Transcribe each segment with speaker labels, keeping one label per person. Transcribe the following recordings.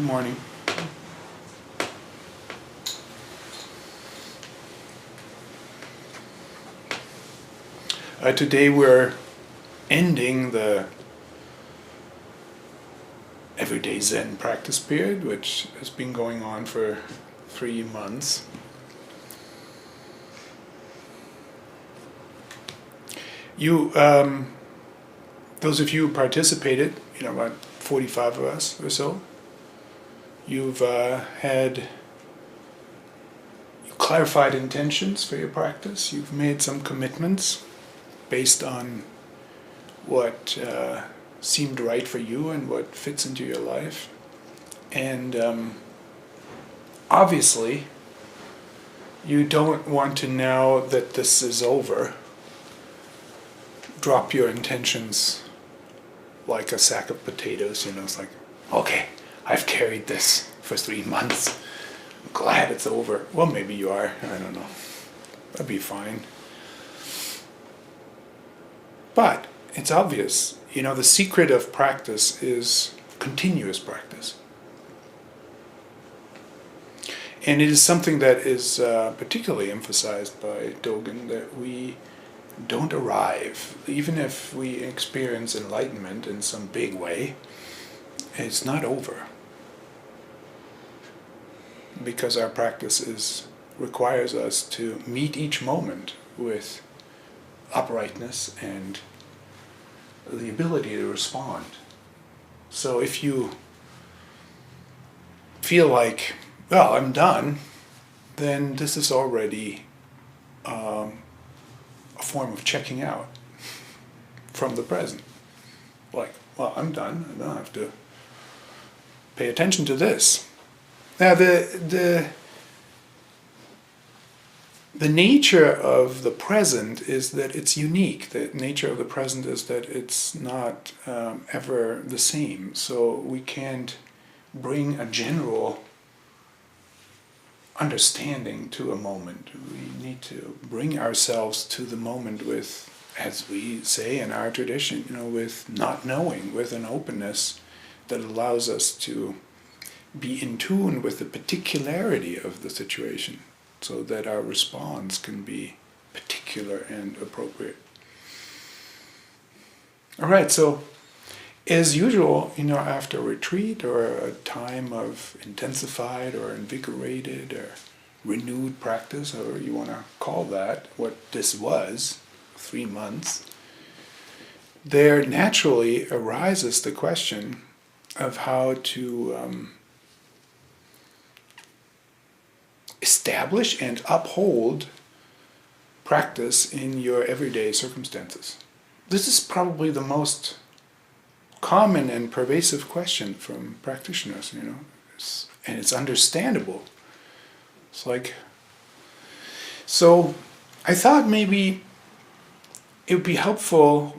Speaker 1: Good morning. Today we're ending the Everyday Zen Practice Period, which has been going on for 3 months. Those of you who participated, about 45 of us or so, you've had clarified intentions for your practice. You've made some commitments based on what seemed right for you and what fits into your life. And obviously, you don't want to, now that this is over, drop your intentions like a sack of potatoes. It's like, okay, I've carried this for 3 months. I'm glad it's over. Well, maybe you are. I don't know. That'd be fine. But it's obvious, the secret of practice is continuous practice. And it is something that is particularly emphasized by Dogen, that we don't arrive. Even if we experience enlightenment in some big way, it's not over. Because our practice requires us to meet each moment with uprightness and the ability to respond. So if you feel like, well, I'm done, then this is already a form of checking out from the present. Like, well, I'm done. I don't have to pay attention to this. Now, the nature of the present is that it's unique. The nature of the present is that it's not ever the same. So we can't bring a general understanding to a moment. We need to bring ourselves to the moment with, as we say in our tradition, with not knowing, with an openness that allows us to be in tune with the particularity of the situation, so that our response can be particular and appropriate. All right, so as usual, after a retreat or a time of intensified or invigorated or renewed practice, however you want to call that, what this was, 3 months, there naturally arises the question of how to establish and uphold practice in your everyday circumstances. This is probably the most common and pervasive question from practitioners, and it's understandable. It's like, so I thought maybe it would be helpful.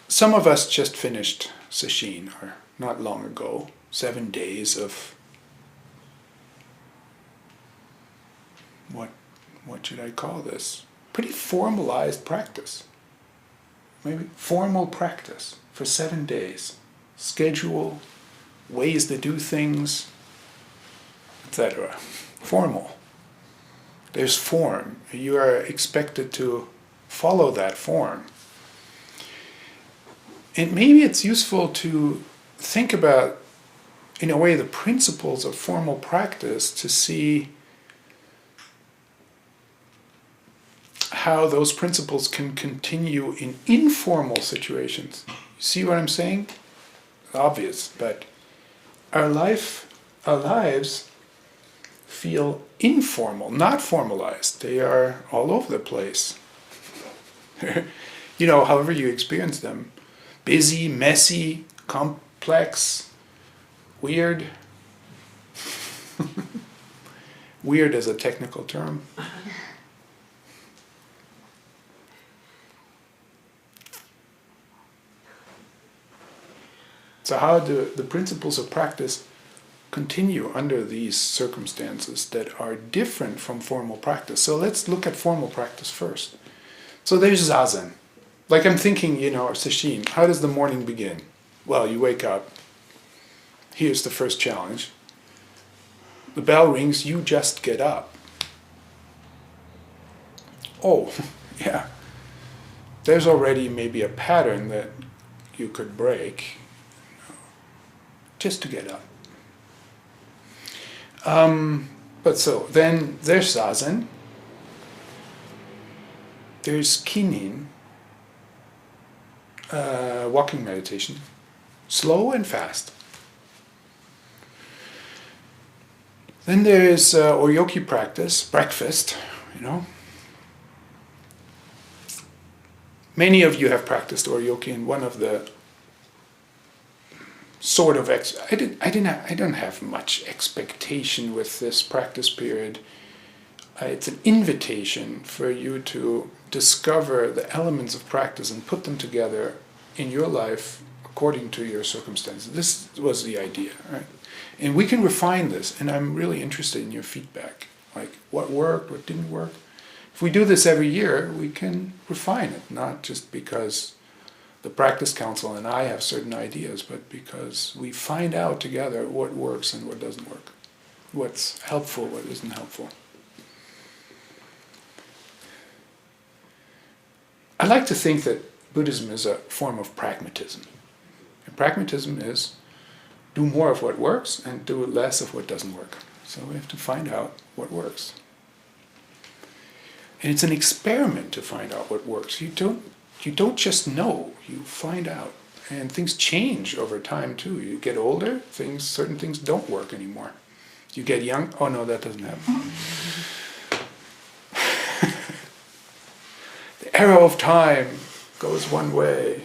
Speaker 1: Some of us just finished sesshin, or not long ago, 7 days of what should I call this? Pretty formalized practice. Maybe formal practice for 7 days. Schedule, ways to do things, etc. Formal. There's form. You are expected to follow that form. And maybe it's useful to think about, in a way, the principles of formal practice to see how those principles can continue in informal situations. You see what I'm saying? Obvious, but our lives feel informal, not formalized. They are all over the place. However you experience them. Busy, messy, complex, weird. Weird is a technical term. So how do the principles of practice continue under these circumstances that are different from formal practice? So let's look at formal practice first. So there's zazen. Like I'm thinking, sesshin, how does the morning begin? Well, you wake up. Here's the first challenge. The bell rings, you just get up. Oh, yeah. There's already maybe a pattern that you could break just to get up. But so, then there's Zazen, there's Kinin, walking meditation, slow and fast. Then there's Oryoki practice, breakfast, Many of you have practiced Oryoki, and one of the sort of I don't have much expectation with this practice period. It's an invitation for you to discover the elements of practice and put them together in your life according to your circumstances. This was the idea, right? And we can refine this, and I'm really interested in your feedback, like what worked, what didn't work. If we do this every year, we can refine it, not just because the Practice Council and I have certain ideas, but because we find out together what works and what doesn't work, what's helpful, what isn't helpful. I like to think that Buddhism is a form of pragmatism. And pragmatism is do more of what works and do less of what doesn't work. So we have to find out what works. And it's an experiment to find out what works. You don't just know, you find out. And things change over time too. You get older, certain things don't work anymore. You get young, oh no, that doesn't happen. The arrow of time goes one way.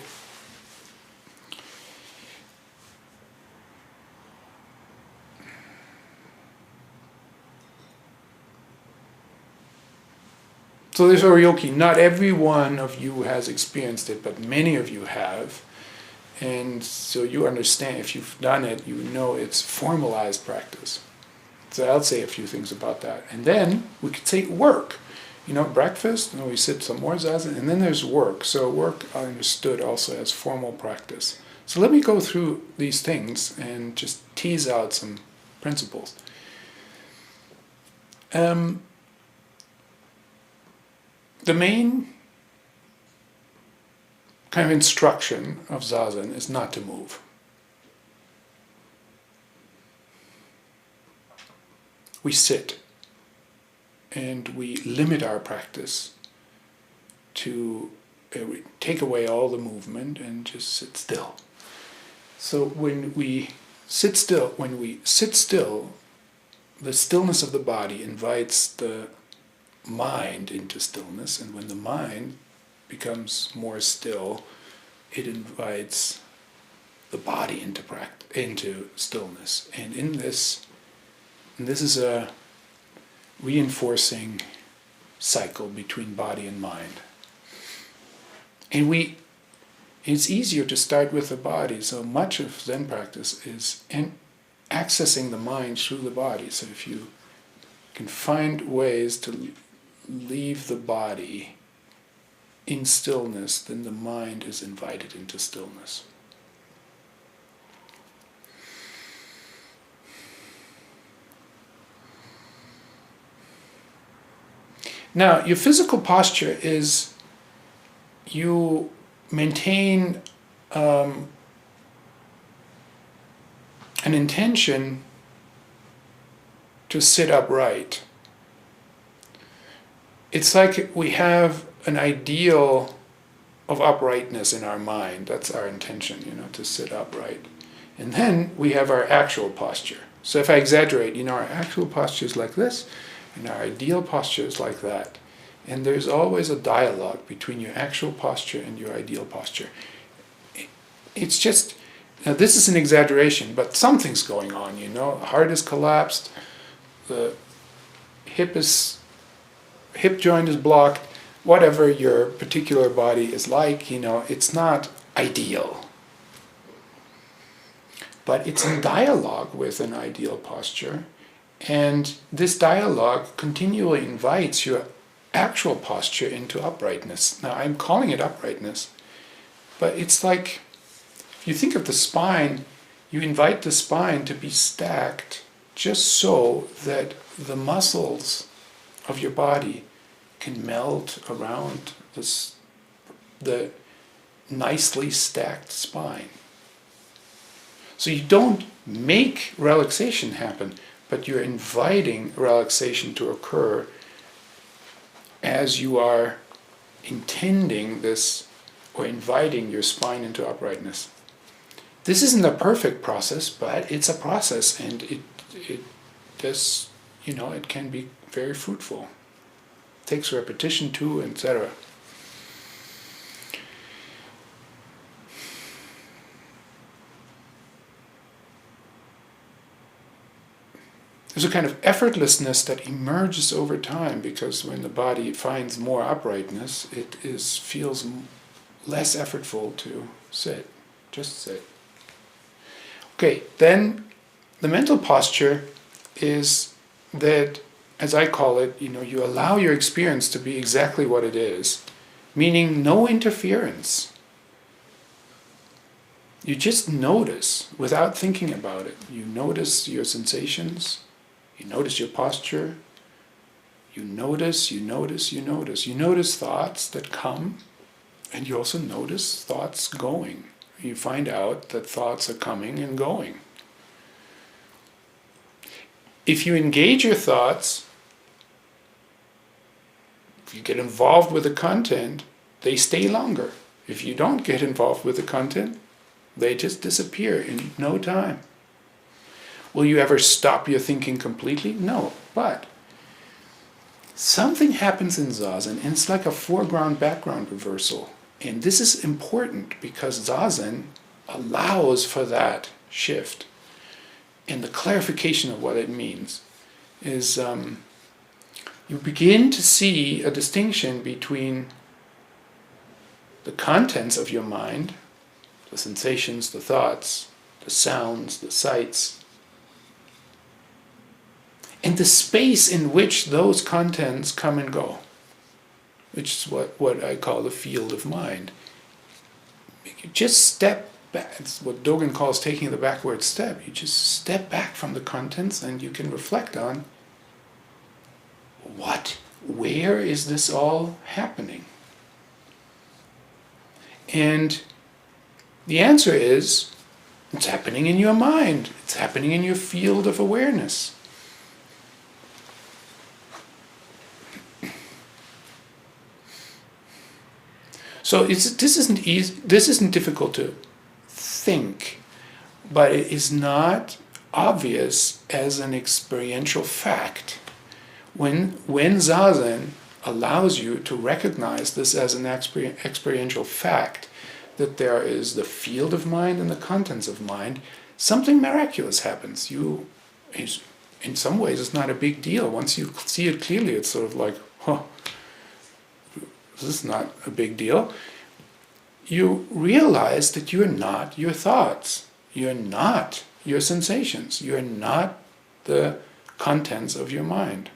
Speaker 1: So there's Oryoki. Not every one of you has experienced it, but many of you have. And so you understand, if you've done it, you know it's formalized practice. So I'll say a few things about that. And then we could say work. Breakfast, and we sit some more zazen, and then there's work. So work I understood also as formal practice. So let me go through these things and just tease out some principles. The main kind of instruction of zazen is not to move. We sit and we limit our practice to take away all the movement and just sit still. So when we sit still, the stillness of the body invites the mind into stillness, and when the mind becomes more still, it invites the body into stillness. And this is a reinforcing cycle between body and mind. And it's easier to start with the body. So much of Zen practice is accessing the mind through the body. So if you can find ways to leave the body in stillness, then the mind is invited into stillness. Now, your physical posture is you maintain an intention to sit upright. It's like we have an ideal of uprightness in our mind. That's our intention, to sit upright. And then we have our actual posture. So if I exaggerate, our actual posture is like this, and our ideal posture is like that. And there's always a dialogue between your actual posture and your ideal posture. It's just, now this is an exaggeration, but something's going on, Heart is collapsed, the hip joint is blocked, whatever your particular body is like, it's not ideal. But it's in dialogue with an ideal posture, and this dialogue continually invites your actual posture into uprightness. Now, I'm calling it uprightness, but it's like, if you think of the spine, you invite the spine to be stacked just so that the muscles of your body can melt around the nicely stacked spine. So you don't make relaxation happen, but you're inviting relaxation to occur as you are intending this or inviting your spine into uprightness. This isn't a perfect process, but it's a process, and it does, it can be very fruitful. It takes repetition too, etc. There's a kind of effortlessness that emerges over time, because when the body finds more uprightness, it feels less effortful to sit. Just sit. Okay, then the mental posture is that, as I call it, you allow your experience to be exactly what it is, meaning no interference. You just notice without thinking about it. You notice your sensations. You notice your posture. You notice. You notice thoughts that come, and you also notice thoughts going. You find out that thoughts are coming and going. If you engage your thoughts, if you get involved with the content, they stay longer. If you don't get involved with the content, they just disappear in no time. Will you ever stop your thinking completely? No, but something happens in Zazen, and it's like a foreground-background reversal. And this is important because Zazen allows for that shift. And the clarification of what it means is you begin to see a distinction between the contents of your mind, the sensations, the thoughts, the sounds, the sights, and the space in which those contents come and go, which is what I call the field of mind. You just step back. It's what Dogen calls taking the backward step. You just step back from the contents and you can reflect on where is this all happening? And the answer is, it's happening in your mind. It's happening in your field of awareness. So this isn't easy. This isn't difficult to think, but it is not obvious as an experiential fact. When Zazen allows you to recognize this as an experiential fact, that there is the field of mind and the contents of mind, something miraculous happens. In some ways, it's not a big deal. Once you see it clearly, it's sort of like, this is not a big deal. You realize that you're not your thoughts. You're not your sensations. You're not the contents of your mind.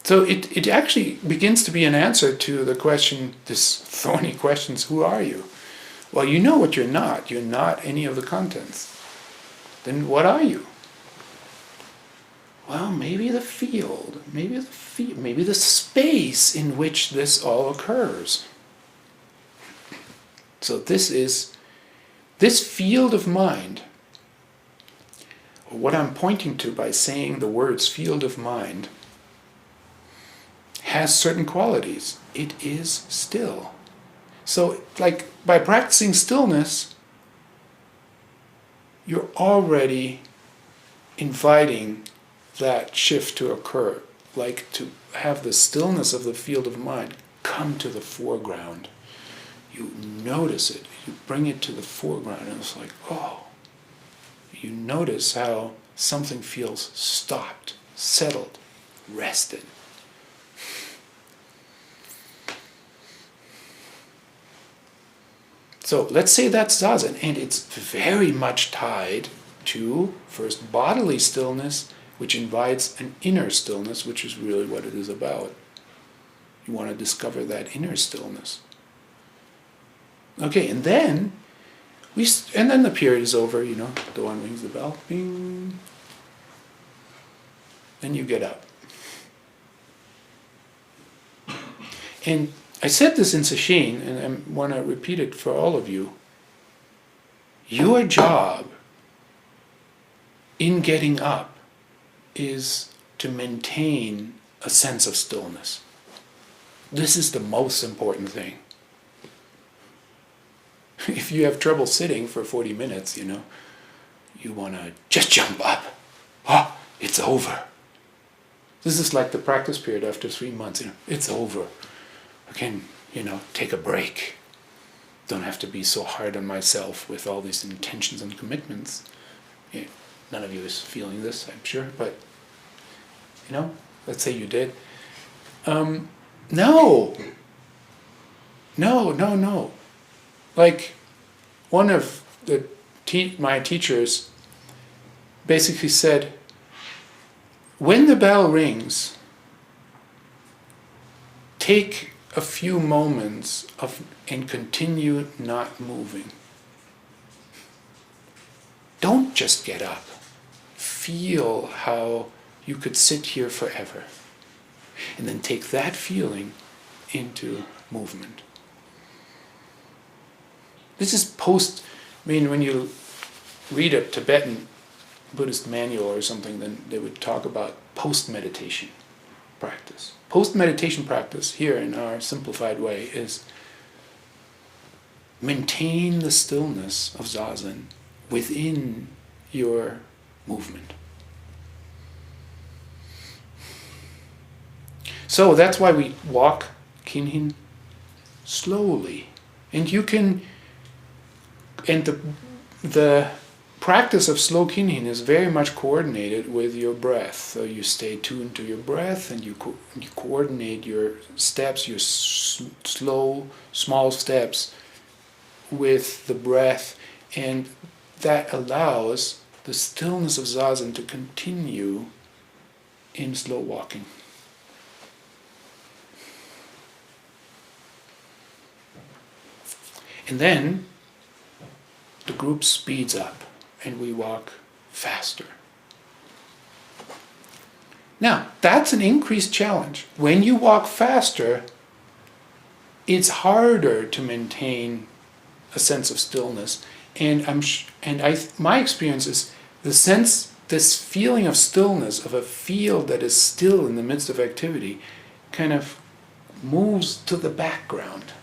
Speaker 1: So it actually begins to be an answer to the question, this thorny question, who are you? Well, you know what you're not. You're not any of the contents. Then what are you? Well, maybe the field, maybe the space in which this all occurs. So this field of mind, or what I'm pointing to by saying the words field of mind, has certain qualities. It is still. So, like, by practicing stillness, you're already inviting that shift to occur, like to have the stillness of the field of mind come to the foreground. You notice it, you bring it to the foreground, and it's like, you notice how something feels stopped, settled, rested. So let's say that's Zazen, and it's very much tied to first bodily stillness which invites an inner stillness, which is really what it is about. You want to discover that inner stillness. Okay, and then the period is over, the one rings the bell, bing, and you get up. And I said this in Sesshin, and I want to repeat it for all of you. Your job in getting up is to maintain a sense of stillness. This is the most important thing. If you have trouble sitting for 40 minutes, you want to just jump up. Oh, it's over. This is like the practice period after 3 months. It's over. I can, take a break. Don't have to be so hard on myself with all these intentions and commitments. None of you is feeling this, I'm sure, but, let's say you did. No. Like, one of my teachers basically said, when the bell rings, take a few moments and continue not moving. Don't just get up. Feel how you could sit here forever. And then take that feeling into movement. This is when you read a Tibetan Buddhist manual or something, then they would talk about post-meditation practice. Post-meditation practice, here in our simplified way, is maintain the stillness of zazen within your movement. So that's why we walk kinhin slowly. And the practice of slow kinhin is very much coordinated with your breath. So you stay tuned to your breath, and you coordinate your steps, your slow, small steps with the breath, and that allows the stillness of zazen to continue in slow walking. And then the group speeds up and we walk faster. Now, that's an increased challenge. When you walk faster, it's harder to maintain a sense of stillness. My experience is this feeling of stillness, of a field that is still in the midst of activity, kind of moves to the background.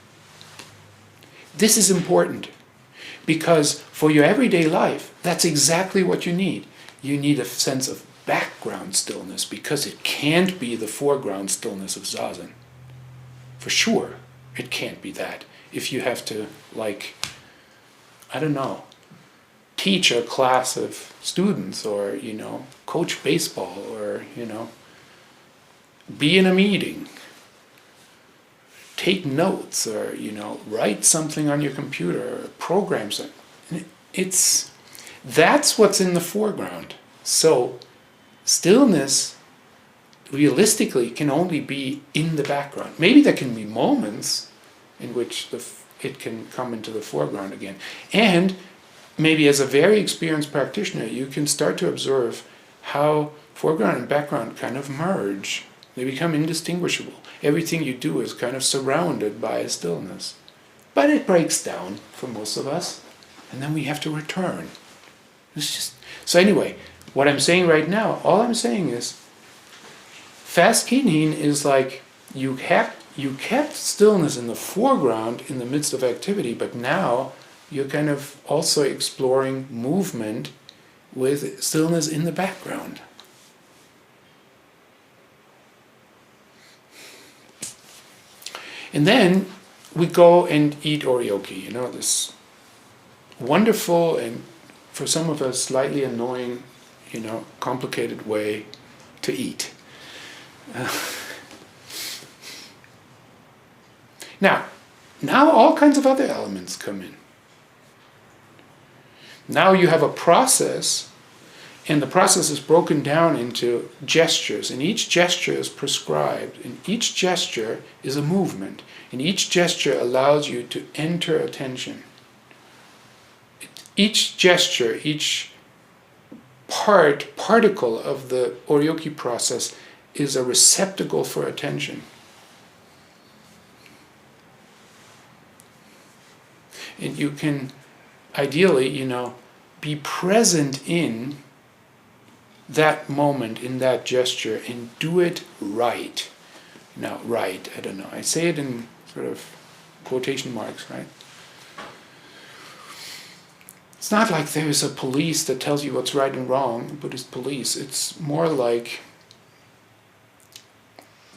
Speaker 1: This is important because for your everyday life, that's exactly what you need. You need a sense of background stillness because it can't be the foreground stillness of zazen. For sure, it can't be that. If you have to, teach a class of students or, coach baseball or, be in a meeting, take notes or, write something on your computer or program something. That's what's in the foreground. So stillness realistically can only be in the background. Maybe there can be moments in which it can come into the foreground again. And maybe as a very experienced practitioner, you can start to observe how foreground and background kind of merge. They become indistinguishable. Everything you do is kind of surrounded by a stillness. But it breaks down for most of us, and then we have to return. So anyway, what I'm saying right now, all I'm saying is, fast kinhin is like you kept stillness in the foreground in the midst of activity, but now you're kind of also exploring movement with stillness in the background. And then we go and eat oryoki, this wonderful and for some of us slightly annoying, complicated way to eat. Now all kinds of other elements come in. Now you have a process And the process is broken down into gestures, and each gesture is prescribed, and each gesture is a movement, and each gesture allows you to enter attention. Each gesture, each particle of the oryoki process is a receptacle for attention. And you can, ideally, be present in that moment, in that gesture, and do it right. Now, right, I don't know. I say it in sort of quotation marks, right? It's not like there's a police that tells you what's right and wrong, Buddhist police. It's more like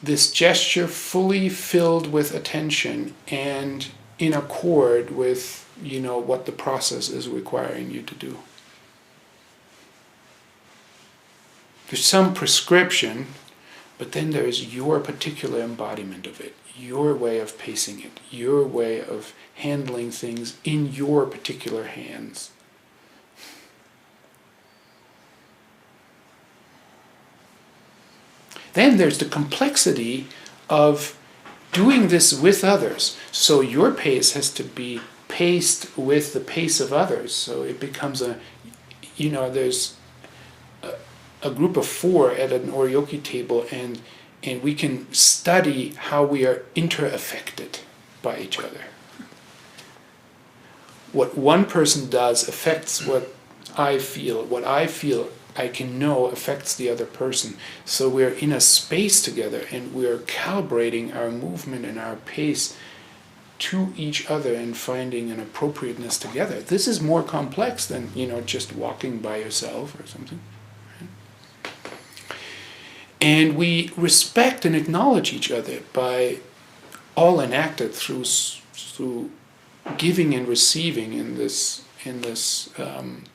Speaker 1: this gesture fully filled with attention and in accord with, what the process is requiring you to do. There's some prescription, but then there's your particular embodiment of it, your way of pacing it, your way of handling things in your particular hands. Then there's the complexity of doing this with others. So your pace has to be paced with the pace of others. So it becomes there's a group of 4 at an oryoki table, and we can study how we are inter-affected by each other. What one person does affects what I feel. What I feel, I can know affects the other person. So we're in a space together, and we're calibrating our movement and our pace to each other and finding an appropriateness together. This is more complex than, just walking by yourself or something. And we respect and acknowledge each other by all enacted through giving and receiving in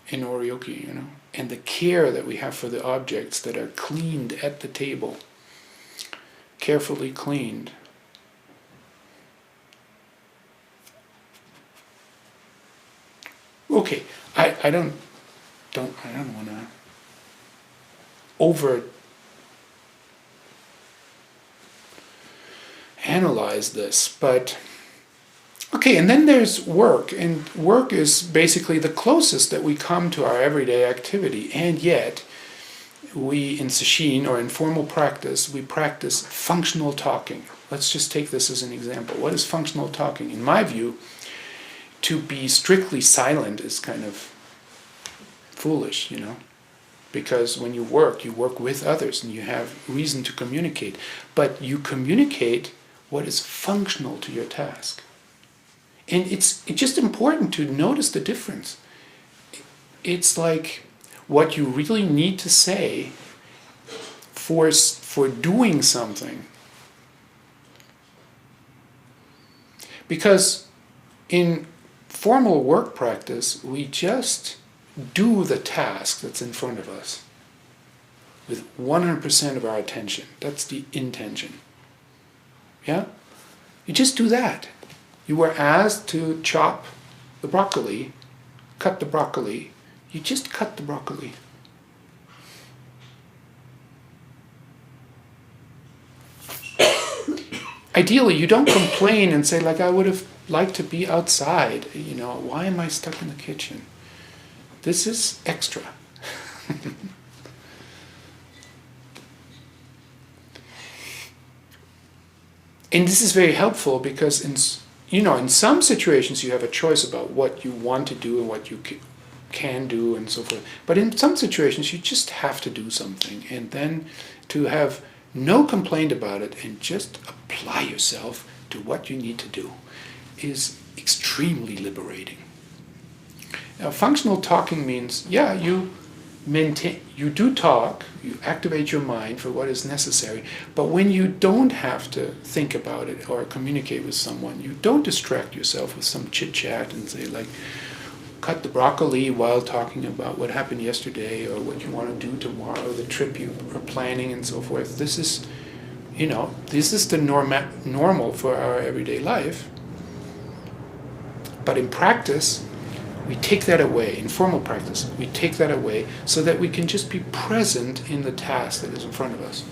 Speaker 1: oryoki, and the care that we have for the objects that are cleaned at the table, carefully cleaned. Okay, I don't want to over analyze this, but okay, and then there's work, and work is basically the closest that we come to our everyday activity, and yet we, in sesshin or in formal practice, we practice functional talking. Let's just take this as an example. What is functional talking? In my view, to be strictly silent is kind of foolish, because when you work with others, and you have reason to communicate, but you communicate what is functional to your task. And it's just important to notice the difference. It's like what you really need to say for doing something. Because in formal work practice, we just do the task that's in front of us with 100% of our attention. That's the intention. Yeah? You just do that. You were asked to chop the broccoli, cut the broccoli. You just cut the broccoli. Ideally, you don't complain and say, I would have liked to be outside. Why am I stuck in the kitchen? This is extra. And this is very helpful because in some situations you have a choice about what you want to do and what you can do and so forth. But in some situations you just have to do something, and then to have no complaint about it and just apply yourself to what you need to do is extremely liberating. Now, functional talking means, you do talk, you activate your mind for what is necessary, but when you don't have to think about it or communicate with someone, you don't distract yourself with some chit-chat and say, cut the broccoli while talking about what happened yesterday or what you want to do tomorrow, the trip you are planning and so forth. This is, this is the normal for our everyday life. But in practice, We take that away. In formal practice, we take that away so that we can just be present in the task that is in front of us.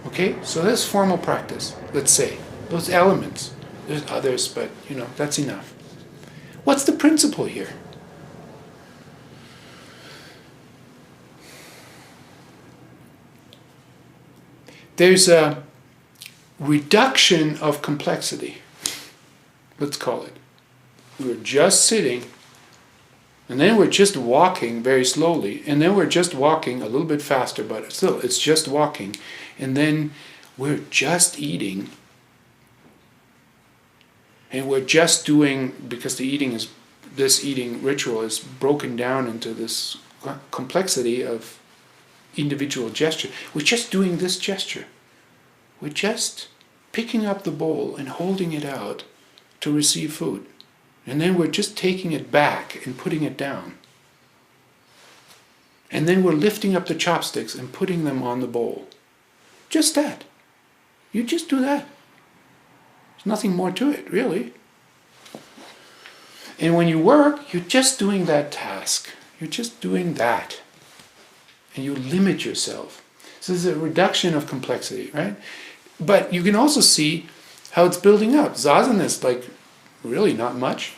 Speaker 1: Okay? So that's formal practice, let's say. Those elements. There's others, but that's enough. What's the principle here? There's a reduction of complexity, let's call it. We're just sitting, and then we're just walking very slowly, and then we're just walking a little bit faster, but still, it's just walking. And then we're just eating, and we're just doing, because this eating ritual is broken down into this complexity of individual gesture. We're just doing this gesture. We're just picking up the bowl and holding it out to receive food. And then we're just taking it back and putting it down. And then we're lifting up the chopsticks and putting them on the bowl. Just that. You just do that. There's nothing more to it, really. And when you work, you're just doing that task. You're just doing that. And you limit yourself. So there's a reduction of complexity, right? But you can also see how it's building up. Zazen is like really not much.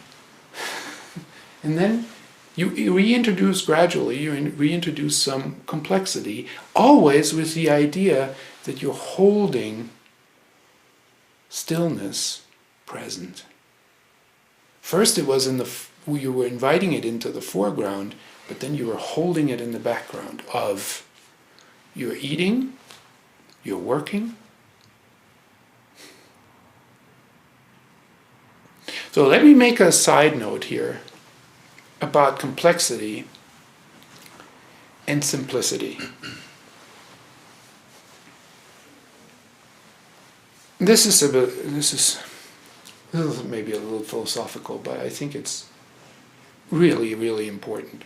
Speaker 1: And then you reintroduce gradually, you reintroduce some complexity, always with the idea that you're holding stillness present. First it was you were inviting it into the foreground, but then you were holding it in the background of you're eating, you're working. So let me make a side note here about complexity and simplicity. This is maybe a little philosophical, but I think it's really, really important.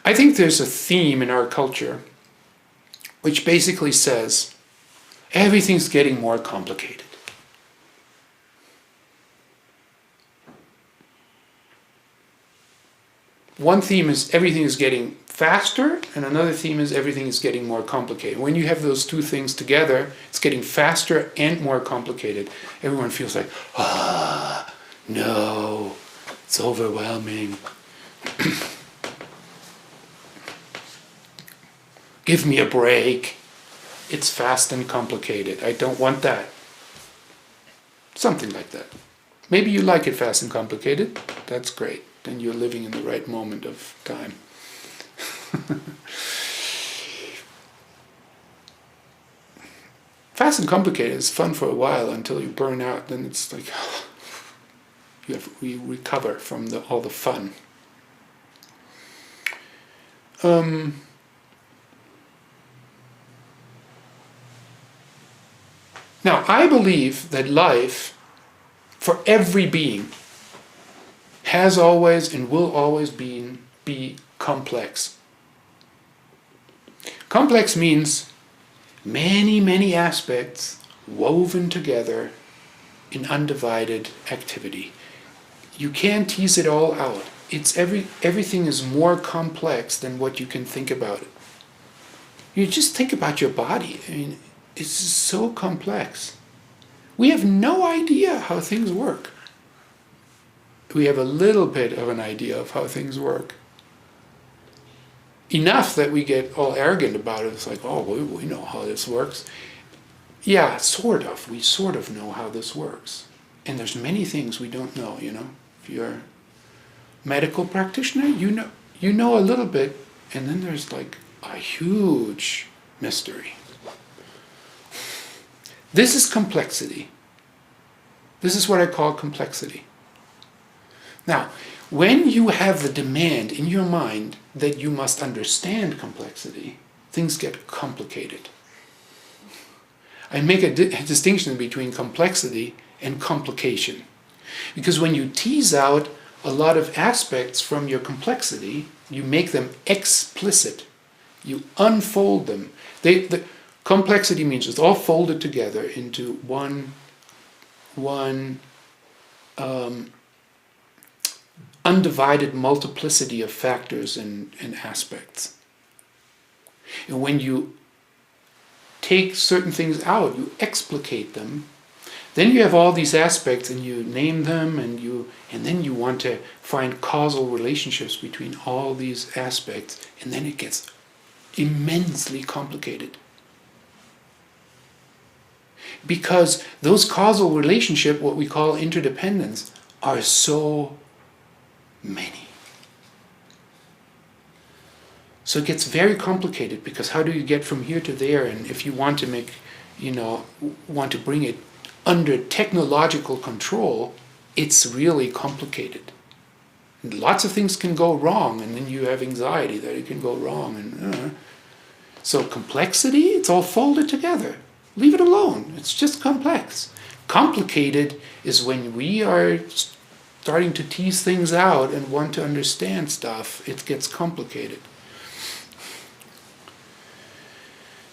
Speaker 1: I think there's a theme in our culture which basically says everything's getting more complicated. One theme is everything is getting faster, and another theme is everything is getting more complicated. When you have those two things together, it's getting faster and more complicated. Everyone feels like, no, it's overwhelming. Give me a break. It's fast and complicated. I don't want that. Something like that. Maybe you like it fast and complicated. That's great. Then you're living in the right moment of time. Fast and complicated is fun for a while until you burn out. Then it's like we recover from all the fun. Now, I believe that life, for every being, has always and will always be complex. Complex means many, many aspects woven together in undivided activity. You can't tease it all out. Everything is more complex than what you can think about it. You just think about your body. I mean, it's so complex. We have no idea how things work. We have a little bit of an idea of how things work. Enough that we get all arrogant about it. It's like, we know how this works. Yeah, sort of. We sort of know how this works. And there's many things we don't know, If you're a medical practitioner, you know a little bit, and then there's like a huge mystery. This is complexity. This is what I call complexity. Now, when you have the demand in your mind that you must understand complexity, things get complicated. I make a distinction between complexity and complication. Because when you tease out a lot of aspects from your complexity, you make them explicit. You unfold them. The complexity means it's all folded together into one undivided multiplicity of factors and aspects. And when you take certain things out, you explicate them, then you have all these aspects and you name them, and then you want to find causal relationships between all these aspects, and then it gets immensely complicated. Because those causal relationships, what we call interdependence, are so many. So it gets very complicated, because how do you get from here to there? And if you want to want to bring it under technological control, it's really complicated. And lots of things can go wrong, and then you have anxiety that it can go wrong. And so complexity, it's all folded together. Leave it alone. It's just complex. Complicated is when we are starting to tease things out and want to understand stuff. It gets complicated.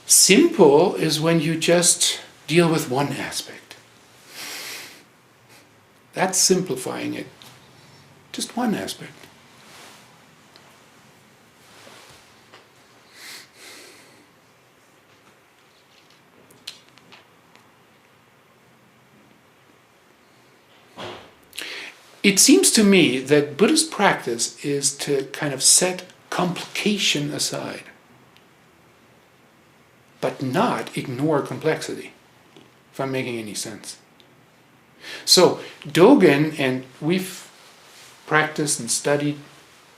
Speaker 1: Simple is when you just deal with one aspect. That's simplifying it. Just one aspect. It seems to me that Buddhist practice is to kind of set complication aside, but not ignore complexity, if I'm making any sense. So Dogen, and we've practiced and studied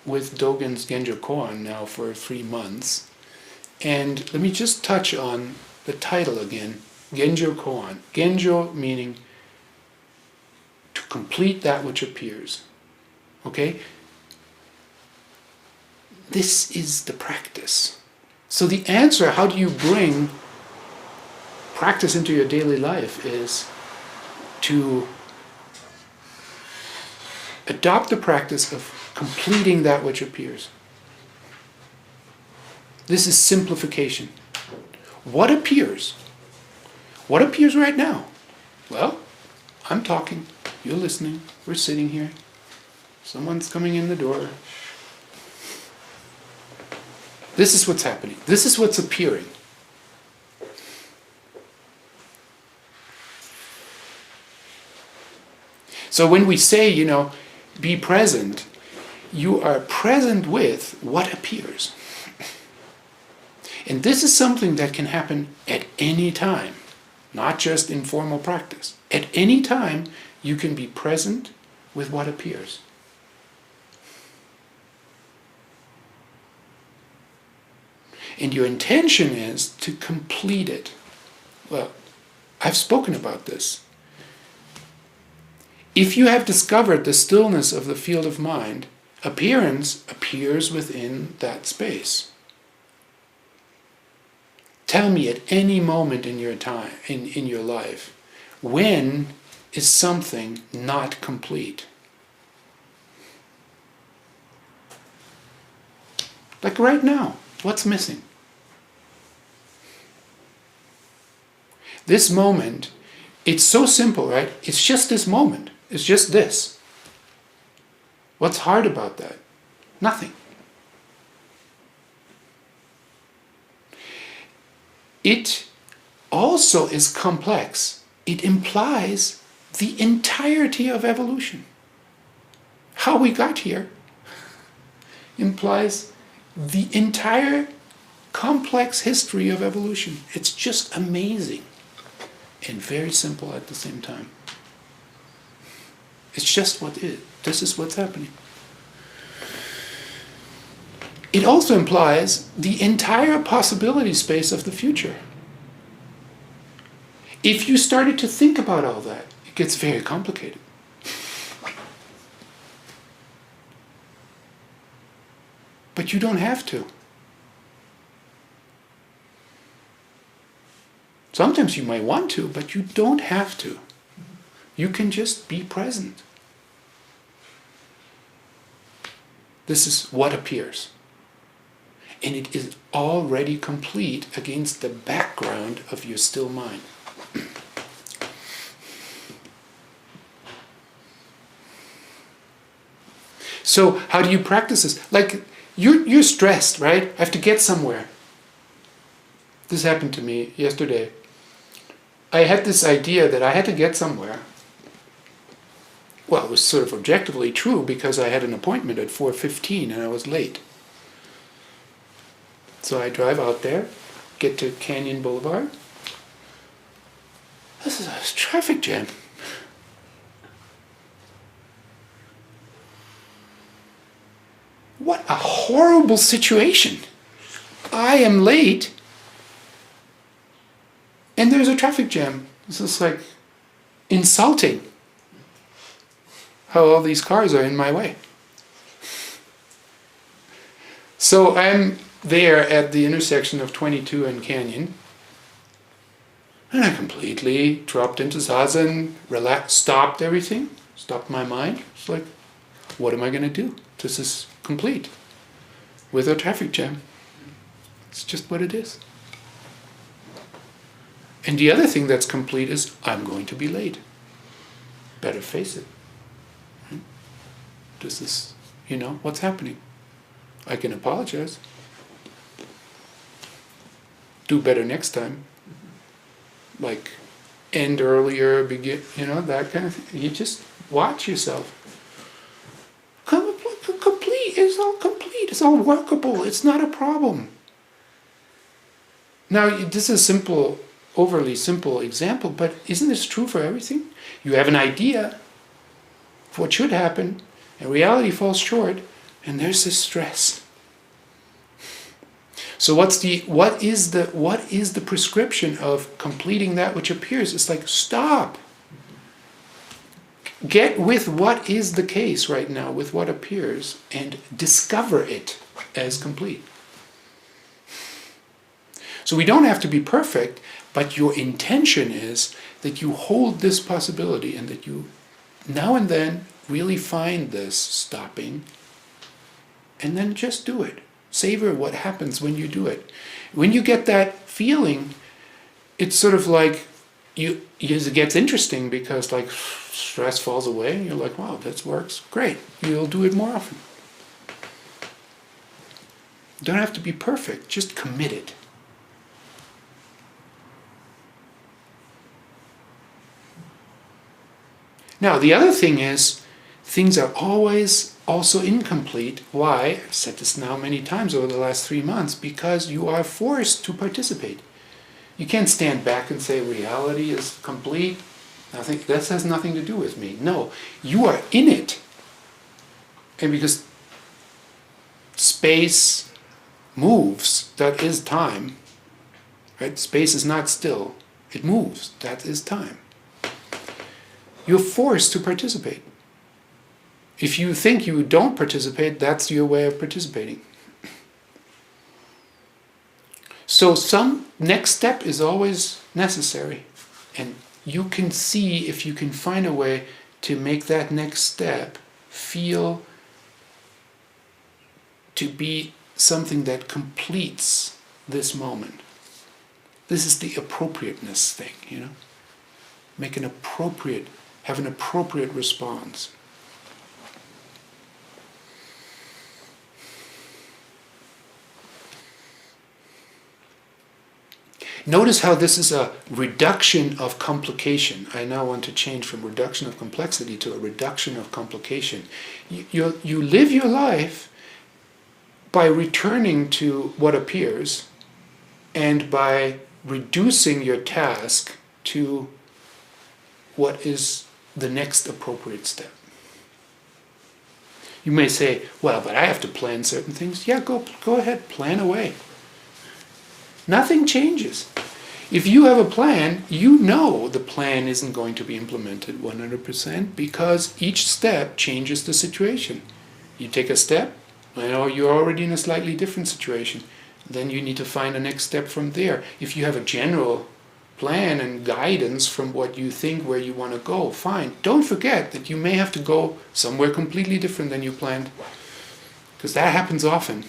Speaker 1: with Dogen's Genjo Koan now for 3 months, and let me just touch on the title again, Genjo Koan. Genjo meaning to complete that which appears. Okay? This is the practice. So the answer, how do you bring practice into your daily life, is to adopt the practice of completing that which appears. This is simplification. What appears? What appears right now? Well, I'm talking, you're listening, we're sitting here, someone's coming in the door. This is what's happening. This is what's appearing. So when we say, be present, you are present with what appears. And this is something that can happen at any time, not just in formal practice. At any time, you can be present with what appears. And your intention is to complete it. Well, I've spoken about this. If you have discovered the stillness of the field of mind, appearance appears within that space. Tell me at any moment in your time, in your life, when is something not complete? Like right now, what's missing? This moment, it's so simple, right? It's just this moment. It's just this. What's hard about that? Nothing. It also is complex. It implies the entirety of evolution. How we got here implies the entire complex history of evolution. It's just amazing and very simple at the same time. It's just what is. This is what's happening. It also implies the entire possibility space of the future. If you started to think about all that, it gets very complicated. But you don't have to. Sometimes you might want to, but you don't have to. You can just be present. This is what appears. And it is already complete against the background of your still mind. So how do you practice this? Like, you're stressed, right? I have to get somewhere. This happened to me yesterday. I had this idea that I had to get somewhere. Well, it was sort of objectively true because I had an appointment at 4:15 and I was late. So I drive out there, get to Canyon Boulevard. This is a traffic jam. What a horrible situation. I am late and there's a traffic jam. This is like insulting how all these cars are in my way. So I'm there at the intersection of 22 and Canyon, and I completely dropped into zazen, relaxed, stopped everything, stopped my mind. It's like, what am I going to do? This is complete with a traffic jam. It's just what it is. And the other thing that's complete is I'm going to be late. Better face it. This is, what's happening. I can apologize. Do better next time. Like, end earlier, begin, that kind of thing. You just watch yourself. Complete, it's all complete, it's all workable, it's not a problem. Now, this is a simple, overly simple example, but isn't this true for everything? You have an idea of what should happen, and reality falls short, and there's this stress. So what is the prescription of completing that which appears? It's like, stop. Get with what is the case right now, with what appears, and discover it as complete. So we don't have to be perfect, but your intention is that you hold this possibility and that you now and then really find this stopping and then just do it. Savor what happens when you do it. When you get that feeling, it's sort of like it gets interesting because like stress falls away and you're like, wow, this works. Great. You'll do it more often. You don't have to be perfect, just commit it. Now, the other thing is, things are always also incomplete. Why? I've said this now many times over the last 3 months, because you are forced to participate. You can't stand back and say reality is complete. Nothing. That has nothing to do with me. No, you are in it. And because space moves, that is time. Right? Space is not still. It moves. That is time. You're forced to participate. If you think you don't participate, that's your way of participating. So some next step is always necessary. And you can see if you can find a way to make that next step feel to be something that completes this moment. This is the appropriateness thing, have an appropriate response. Notice how this is a reduction of complication. I now want to change from reduction of complexity to a reduction of complication. You live your life by returning to what appears and by reducing your task to what is the next appropriate step. You may say, well, but I have to plan certain things. Yeah, go ahead, plan away. Nothing changes. If you have a plan, you know the plan isn't going to be implemented 100% because each step changes the situation. You take a step, you're already in a slightly different situation. Then you need to find the next step from there. If you have a general plan and guidance from what you think where you want to go, fine. Don't forget that you may have to go somewhere completely different than you planned, because that happens often.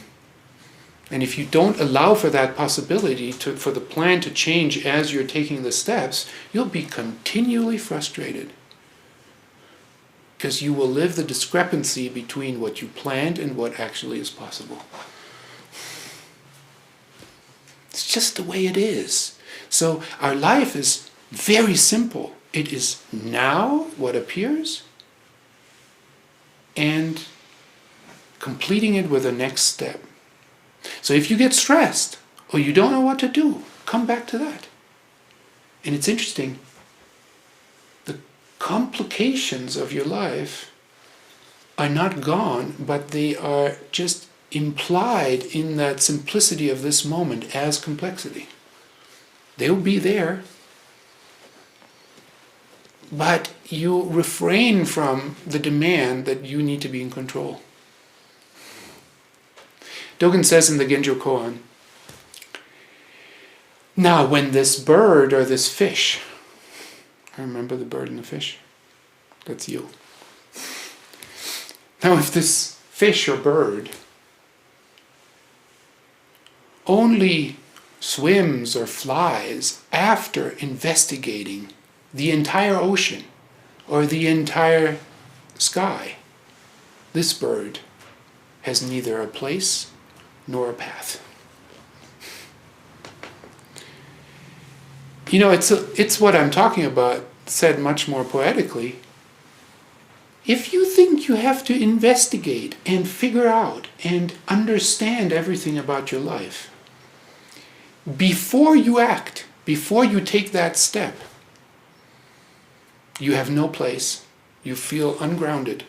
Speaker 1: And if you don't allow for that possibility, for the plan to change as you're taking the steps, you'll be continually frustrated. Because you will live the discrepancy between what you planned and what actually is possible. It's just the way it is. So our life is very simple. It is now what appears, and completing it with the next step. So if you get stressed or you don't know what to do, come back to that. And it's interesting, the complications of your life are not gone, but they are just implied in that simplicity of this moment as complexity. They'll be there, but you refrain from the demand that you need to be in control. Dogen says in the Genjo Koan, now when this bird or this fish, I remember the bird and the fish, that's you. Now if this fish or bird only swims or flies after investigating the entire ocean or the entire sky, this bird has neither a place nor a path. You know, it's what I'm talking about, said much more poetically. If you think you have to investigate and figure out and understand everything about your life, before you act, before you take that step, you have no place. You feel ungrounded.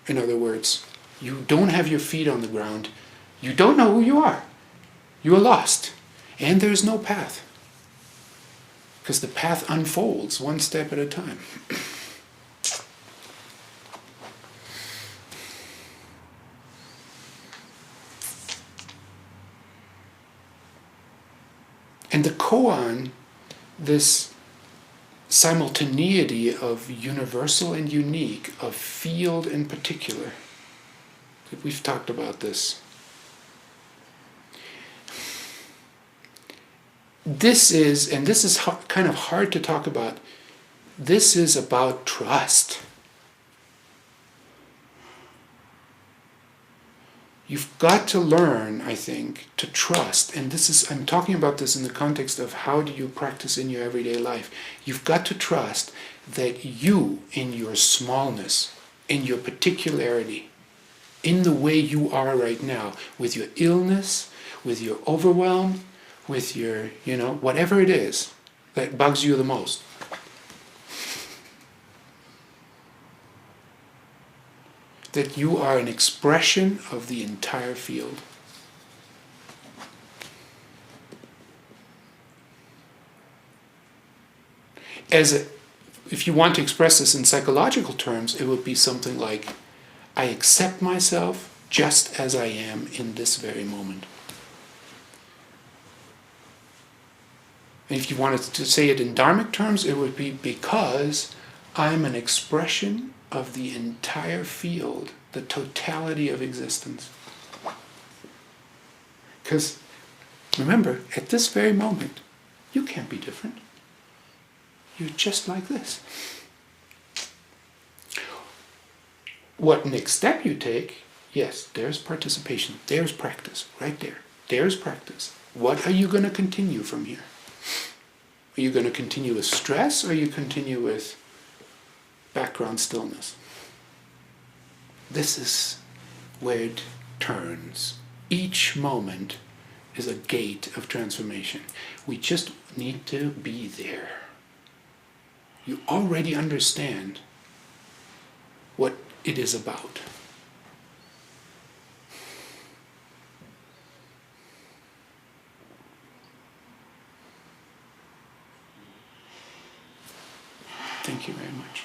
Speaker 1: In other words, you don't have your feet on the ground. You don't know who you are. You are lost. And there's no path. Because the path unfolds one step at a time. And the Koan, this simultaneity of universal and unique, of field and particular, we've talked about this. This is kind of hard to talk about, this is about trust. You've got to learn, I think, to trust, and I'm talking about this in the context of how do you practice in your everyday life. You've got to trust that you, in your smallness, in your particularity, in the way you are right now, with your illness, with your overwhelm, with your, whatever it is that bugs you the most. That you are an expression of the entire field. If you want to express this in psychological terms, it would be something like, I accept myself just as I am in this very moment. And if you wanted to say it in Dharmic terms, it would be because I'm an expression of the entire field, the totality of existence. Because, remember, at this very moment, you can't be different. You're just like this. What next step you take, yes, there's participation, there's practice, right there. There's practice. What are you going to continue from here? Are you going to continue with stress, or are you continue with background stillness? This is where it turns. Each moment is a gate of transformation. We just need to be there. You already understand what it is about. Thank you very much.